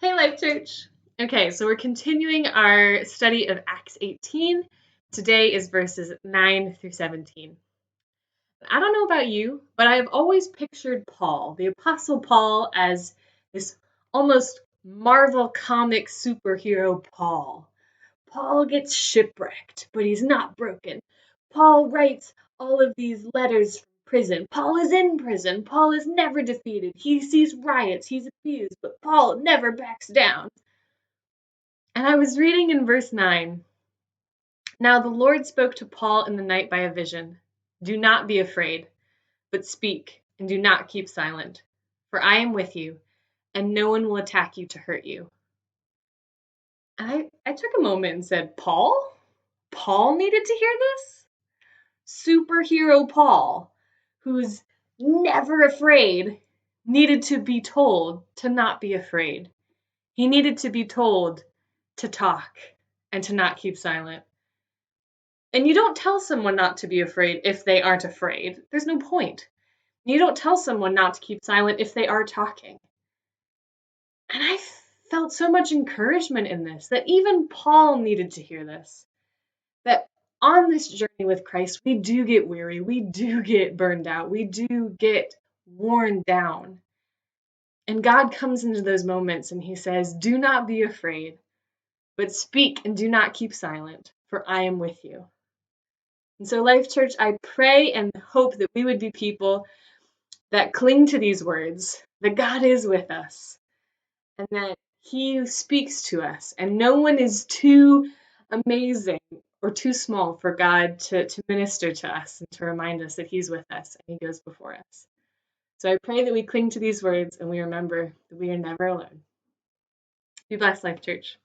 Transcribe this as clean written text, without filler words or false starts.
Hey, Life Church. Okay, so we're continuing our study of Acts 18. Today is verses 9 through 17. I don't know about you, but I've always pictured Paul, the Apostle Paul, as this almost Marvel comic superhero Paul. Paul gets shipwrecked, but he's not broken. Paul writes all of these letters from prison. Paul is in prison. Paul is never defeated. He sees riots. He's abused, but Paul never backs down. And I was reading in verse 9. Now the Lord spoke to Paul in the night by a vision. Do not be afraid, but speak, and do not keep silent. For I am with you, and no one will attack you to hurt you. I took a moment and said, Paul? Paul needed to hear this? Superhero Paul, who's never afraid, needed to be told to not be afraid. He needed to be told to talk and to not keep silent. And you don't tell someone not to be afraid if they aren't afraid. There's no point. You don't tell someone not to keep silent if they are talking. And I felt so much encouragement in this, that even Paul needed to hear this. That on this journey with Christ, we do get weary, we do get burned out, we do get worn down. And God comes into those moments and he says, do not be afraid, but speak and do not keep silent, for I am with you. And so, Life Church, I pray and hope that we would be people that cling to these words, that God is with us, and that he speaks to us, and no one is too amazing or too small for God to minister to us and to remind us that he's with us and he goes before us. So I pray that we cling to these words and we remember that we are never alone. Be blessed, Life Church.